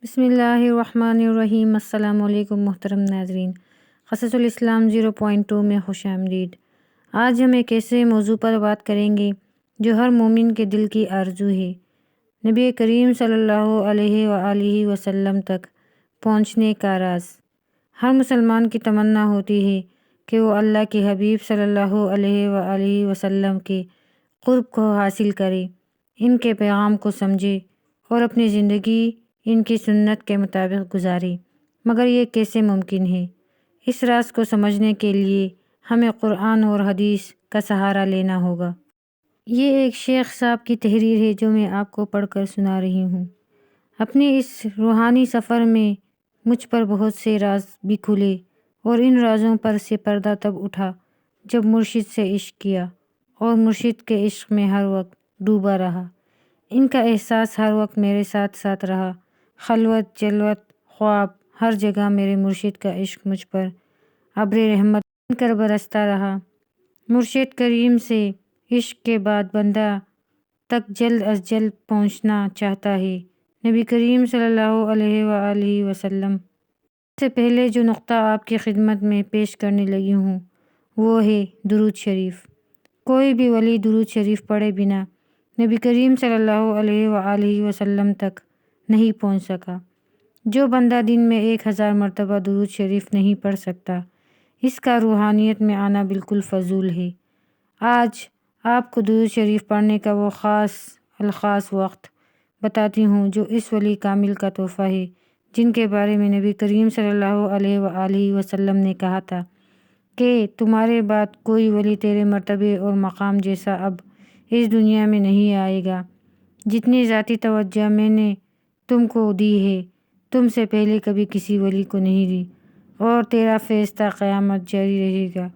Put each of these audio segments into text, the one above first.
بسم اللہ الرحمن الرحیم۔ السلام علیکم محترم ناظرین، قصص الاسلام 0.2 میں خوش آمدید۔ آج ہم ایک ایسے موضوع پر بات کریں گے جو ہر مومن کے دل کی آرزو ہے، نبی کریم صلی اللہ علیہ وآلہ وسلم تک پہنچنے کا راز۔ ہر مسلمان کی تمنا ہوتی ہے کہ وہ اللہ کے حبیب صلی اللہ علیہ وآلہ وسلم کے قرب کو حاصل کرے، ان کے پیغام کو سمجھے اور اپنی زندگی ان کی سنت کے مطابق گزارے۔ مگر یہ کیسے ممکن ہے؟ اس راز کو سمجھنے کے لیے ہمیں قرآن اور حدیث کا سہارا لینا ہوگا۔ یہ ایک شیخ صاحب کی تحریر ہے جو میں آپ کو پڑھ کر سنا رہی ہوں۔ اپنے اس روحانی سفر میں مجھ پر بہت سے راز بھی کھلے، اور ان رازوں پر سے پردہ تب اٹھا جب مرشد سے عشق کیا اور مرشد کے عشق میں ہر وقت ڈوبا رہا۔ ان کا احساس ہر وقت میرے ساتھ ساتھ رہا، خلوت، جلوت، خواب، ہر جگہ میرے مرشد کا عشق مجھ پر ابر رحمت بن کر برستا رہا۔ مرشد کریم سے عشق کے بعد بندہ تک جلد از جلد پہنچنا چاہتا ہے۔ نبی کریم صلی اللہ علیہ وآلہ وسلم سے پہلے جو نقطہ آپ کی خدمت میں پیش کرنے لگی ہوں وہ ہے درود شریف۔ کوئی بھی ولی درود شریف پڑھے بنا نبی کریم صلی اللہ علیہ وآلہ وسلم تک نہیں پہنچ سکا۔ جو بندہ دن میں 1000 مرتبہ درود شریف نہیں پڑھ سکتا، اس کا روحانیت میں آنا بالکل فضول ہے۔ آج آپ کو درود شریف پڑھنے کا وہ خاص الخاص وقت بتاتی ہوں جو اس ولی کامل کا تحفہ ہے، جن کے بارے میں نبی کریم صلی اللہ علیہ وآلہ وسلم نے کہا تھا کہ تمہارے بعد کوئی ولی تیرے مرتبے اور مقام جیسا اب اس دنیا میں نہیں آئے گا۔ جتنی ذاتی توجہ میں نے تم کو دی ہے، تم سے پہلے کبھی کسی ولی کو نہیں دی، اور تیرا فیض تا قیامت جاری رہے گا۔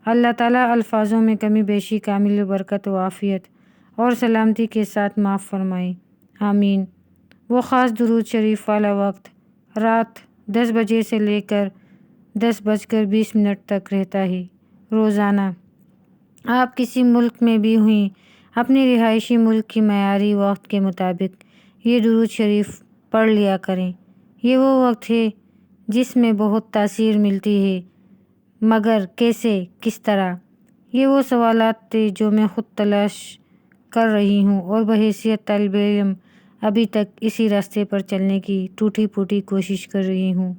اللہ تعالیٰ الفاظوں میں کمی بیشی کامل برکت و عافیت اور سلامتی کے ساتھ معاف فرمائے، آمین۔ وہ خاص درود شریف والا وقت رات 10 بجے سے لے کر 10:20 تک رہتا ہے۔ روزانہ آپ کسی ملک میں بھی ہوئیں، اپنے رہائشی ملک کی معیاری وقت کے مطابق یہ درود شریف پڑھ لیا کریں۔ یہ وہ وقت ہے جس میں بہت تاثیر ملتی ہے، مگر کیسے، کس طرح؟ یہ وہ سوالات تھے جو میں خود تلاش کر رہی ہوں، اور بحیثیت طالب علم ابھی تک اسی راستے پر چلنے کی ٹوٹی پھوٹی کوشش کر رہی ہوں۔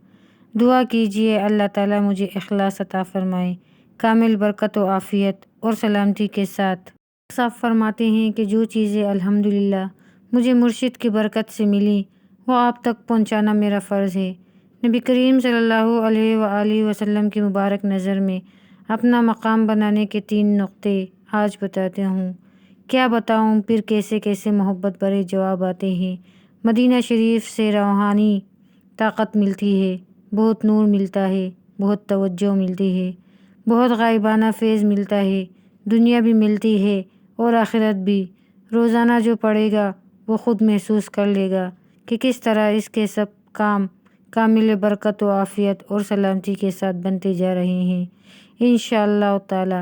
دعا کیجیے اللہ تعالیٰ مجھے اخلاص عطا فرمائے، کامل برکت و عافیت اور سلامتی کے ساتھ۔ صاحب فرماتے ہیں کہ جو چیزیں الحمدللہ مجھے مرشد کی برکت سے ملی وہ آپ تک پہنچانا میرا فرض ہے۔ نبی کریم صلی اللہ علیہ وآلہ وسلم کی مبارک نظر میں اپنا مقام بنانے کے 3 نقطے آج بتاتے ہوں۔ کیا بتاؤں، پھر کیسے کیسے محبت بھرے جواب آتے ہیں۔ مدینہ شریف سے روحانی طاقت ملتی ہے، بہت نور ملتا ہے، بہت توجہ ملتی ہے، بہت غائبانہ فیض ملتا ہے، دنیا بھی ملتی ہے اور آخرت بھی۔ روزانہ جو پڑھے گا وہ خود محسوس کر لے گا کہ کس طرح اس کے سب کام کامل برکت و عافیت اور سلامتی کے ساتھ بنتے جا رہے ہیں انشاءاللہ تعالی۔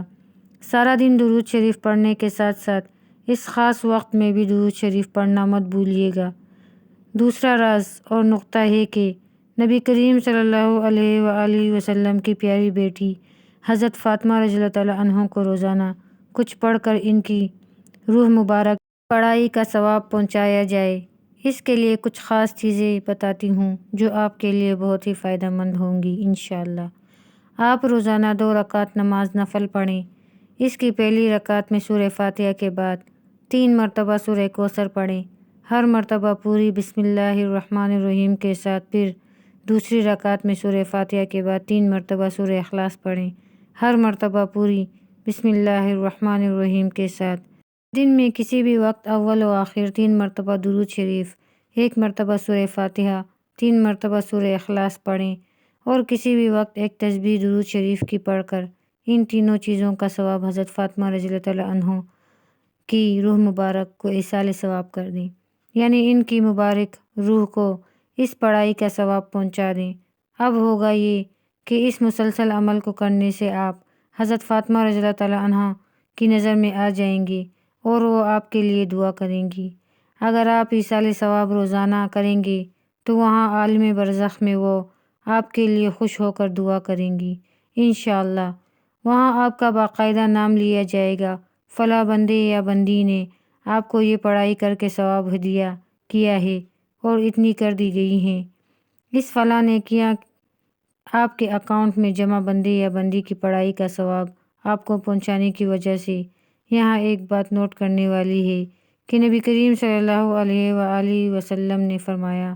سارا دن درود شریف پڑھنے کے ساتھ ساتھ اس خاص وقت میں بھی درود شریف پڑھنا مت بھولیے گا۔ دوسرا راز اور نقطہ ہے کہ نبی کریم صلی اللہ علیہ وآلہ وسلم کی پیاری بیٹی حضرت فاطمہ رضی اللہ تعالیٰ عنہ کو روزانہ کچھ پڑھ کر ان کی روح مبارک پڑھائی کا ثواب پہنچایا جائے۔ اس کے لیے کچھ خاص چیزیں بتاتی ہوں جو آپ کے لیے بہت ہی فائدہ مند ہوں گی انشاءاللہ۔ آپ روزانہ 2 رکعت نماز نفل پڑھیں۔ اس کی پہلی رکعت میں سورہ فاتحہ کے بعد 3 مرتبہ سورہ کوثر پڑھیں، ہر مرتبہ پوری بسم اللہ الرحمن الرحیم کے ساتھ۔ پھر دوسری رکعت میں سورہ فاتحہ کے بعد 3 مرتبہ سورہ اخلاص پڑھیں، ہر مرتبہ پوری بسم اللہ الرحمن الرحیم کے ساتھ۔ دن میں کسی بھی وقت اول و آخر 3 مرتبہ درود شریف، 1 مرتبہ سورہ فاتحہ، 3 مرتبہ سورہ اخلاص پڑھیں، اور کسی بھی وقت ایک تسبیح درود شریف کی پڑھ کر ان تینوں چیزوں کا ثواب حضرت فاطمہ رضی اللہ تعالیٰ عنہ کی روح مبارک کو ایصال ثواب کر دیں، یعنی ان کی مبارک روح کو اس پڑھائی کا ثواب پہنچا دیں۔ اب ہوگا یہ کہ اس مسلسل عمل کو کرنے سے آپ حضرت فاطمہ رضی اللہ تعالیٰ عنہ کی نظر میں آ جائیں گے اور وہ آپ کے لیے دعا کریں گی۔ اگر آپ ایصال ثواب روزانہ کریں گے تو وہاں عالم برزخ میں وہ آپ کے لیے خوش ہو کر دعا کریں گی انشاءاللہ۔ وہاں آپ کا باقاعدہ نام لیا جائے گا، فلاں بندے یا بندی نے آپ کو یہ پڑھائی کر کے ثواب ہدیہ کیا ہے اور اتنی کر دی گئی ہیں، اس فلاں نے کیا آپ کے اکاؤنٹ میں جمع بندے یا بندی کی پڑھائی کا ثواب آپ کو پہنچانے کی وجہ سے۔ یہاں ایک بات نوٹ کرنے والی ہے کہ نبی کریم صلی اللہ علیہ وآلہ وسلم نے فرمایا،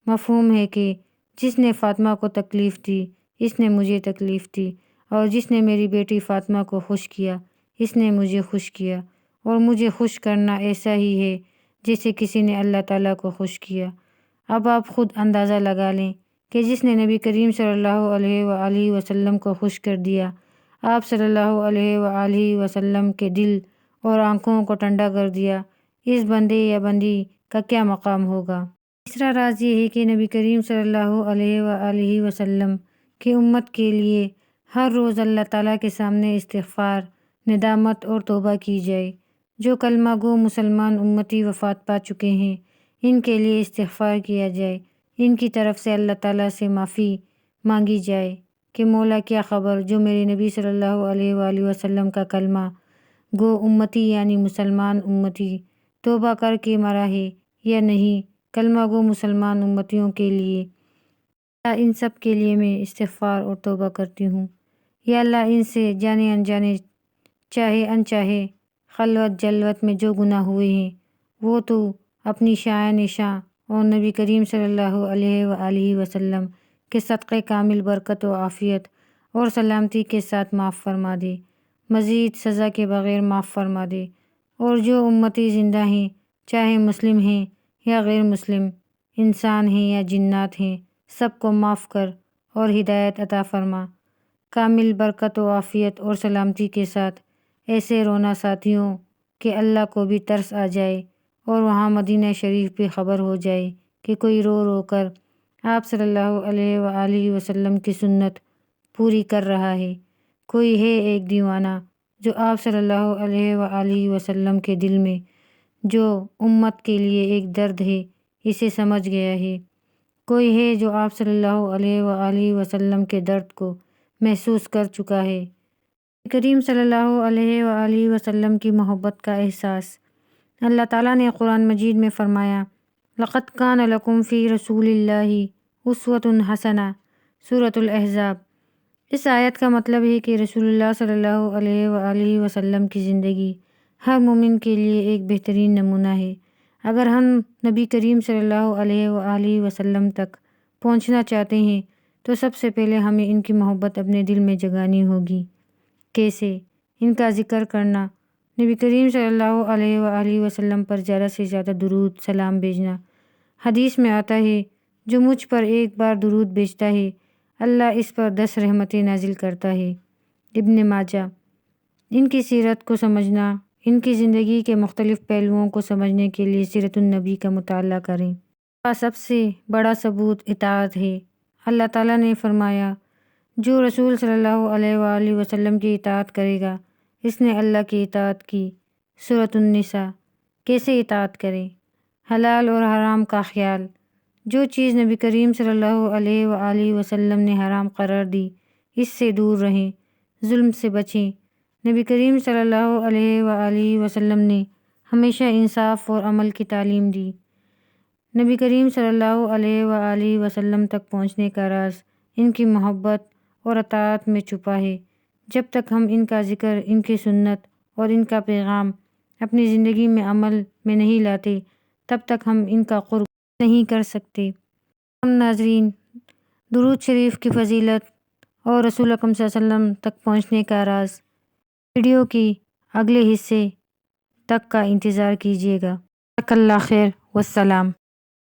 مفہوم ہے کہ جس نے فاطمہ کو تکلیف دی اس نے مجھے تکلیف دی، اور جس نے میری بیٹی فاطمہ کو خوش کیا اس نے مجھے خوش کیا، اور مجھے خوش کرنا ایسا ہی ہے جیسے کسی نے اللہ تعالیٰ کو خوش کیا۔ اب آپ خود اندازہ لگا لیں کہ جس نے نبی کریم صلی اللہ علیہ وآلہ وسلم کو خوش کر دیا، آپ صلی اللہ علیہ وآلہ وسلم کے دل اور آنکھوں کو ٹھنڈا کر دیا، اس بندے یا بندی کا کیا مقام ہوگا۔ تیسرا راز یہ ہے کہ نبی کریم صلی اللہ علیہ وآلہ وسلم کی امت کے لیے ہر روز اللہ تعالیٰ کے سامنے استغفار، ندامت اور توبہ کی جائے۔ جو کلمہ گو مسلمان امتی وفات پا چکے ہیں ان کے لیے استغفار کیا جائے، ان کی طرف سے اللہ تعالیٰ سے معافی مانگی جائے کہ مولا کیا خبر جو میرے نبی صلی اللہ علیہ وآلہ وسلم کا کلمہ گو امتی یعنی مسلمان امتی توبہ کر کے مرا ہے یا نہیں۔ کلمہ گو مسلمان امتیوں کے لیے ان سب کے لیے میں استغفار اور توبہ کرتی ہوں۔ یا اللہ ان سے جانے انجانے چاہے انچاہے خلوت جلوت میں جو گناہ ہوئے ہیں وہ تو اپنی شان شاں اور نبی کریم صلی اللہ علیہ وآلہ وسلم کے صدقے کامل برکت و عافیت اور سلامتی کے ساتھ معاف فرما دے، مزید سزا کے بغیر معاف فرما دے، اور جو امتی زندہ ہیں چاہے مسلم ہیں یا غیر مسلم، انسان ہیں یا جنات ہیں، سب کو معاف کر اور ہدایت عطا فرما، کامل برکت و عافیت اور سلامتی کے ساتھ ایسے رونا ساتھیوں کہ اللہ کو بھی ترس آ جائے اور وہاں مدینہ شریف پہ خبر ہو جائے کہ کوئی رو رو کر آپ صلی اللہ علیہ وآلہ وسلم کی سنت پوری کر رہا ہے۔ کوئی ہے ایک دیوانہ جو آپ صلی اللہ علیہ وآلہ وسلم کے دل میں جو امت کے لیے ایک درد ہے اسے سمجھ گیا ہے، کوئی ہے جو آپ صلی اللہ علیہ وآلہ وسلم کے درد کو محسوس کر چکا ہے۔ کریم صلی اللہ علیہ وآلہ وسلم کی محبت کا احساس۔ اللہ تعالیٰ نے قرآن مجید میں فرمایا، لَقَدْ كَانَ لَكُمْ فِي رَسُولِ اللَّهِ أُسْوَةٌ حَسَنَةٌ سورۃ الاحزاب۔ اس آیت کا مطلب ہے کہ رسول اللہ صلی اللہ علیہ وآلہ وسلم کی زندگی ہر مومن کے لیے ایک بہترین نمونہ ہے۔ اگر ہم نبی کریم صلی اللہ علیہ وآلہ وسلم تک پہنچنا چاہتے ہیں تو سب سے پہلے ہمیں ان کی محبت اپنے دل میں جگانی ہوگی۔ کیسے؟ ان کا ذکر کرنا، نبی کریم صلی اللہ علیہ وآلہ وسلم پر زیادہ سے زیادہ درود سلام بھیجنا۔ حدیث میں آتا ہے جو مجھ پر ایک بار درود بھیجتا ہے اللہ اس پر 10 رحمتیں نازل کرتا ہے۔ ابن ماجہ۔ ان کی سیرت کو سمجھنا، ان کی زندگی کے مختلف پہلوؤں کو سمجھنے کے لیے سیرت النبی کا مطالعہ کریں۔ کا سب سے بڑا ثبوت اطاعت ہے۔ اللہ تعالیٰ نے فرمایا، جو رسول صلی اللہ علیہ وآلہ وسلم کی اطاعت کرے گا اس نے اللہ کی اطاعت کی۔ سورۃ النساء۔ کیسے اطاعت کریں؟ حلال اور حرام کا خیال۔ جو چیز نبی کریم صلی اللہ علیہ وآلہ وسلم نے حرام قرار دی اس سے دور رہیں، ظلم سے بچیں۔ نبی کریم صلی اللہ علیہ وآلہ وسلم نے ہمیشہ انصاف اور عمل کی تعلیم دی۔ نبی کریم صلی اللہ علیہ وآلہ وسلم تک پہنچنے کا راز ان کی محبت اور اطاعت میں چھپا ہے۔ جب تک ہم ان کا ذکر، ان کی سنت اور ان کا پیغام اپنی زندگی میں عمل میں نہیں لاتے تب تک ہم ان کا قرب نہیں کر سکتے۔ ناظرین، درود شریف کی فضیلت اور رسول اکرم صلی اللہ علیہ وسلم تک پہنچنے کا راز ویڈیو کی اگلے حصے تک کا انتظار کیجیے گا۔ جزاک اللہ خیر، والسلام۔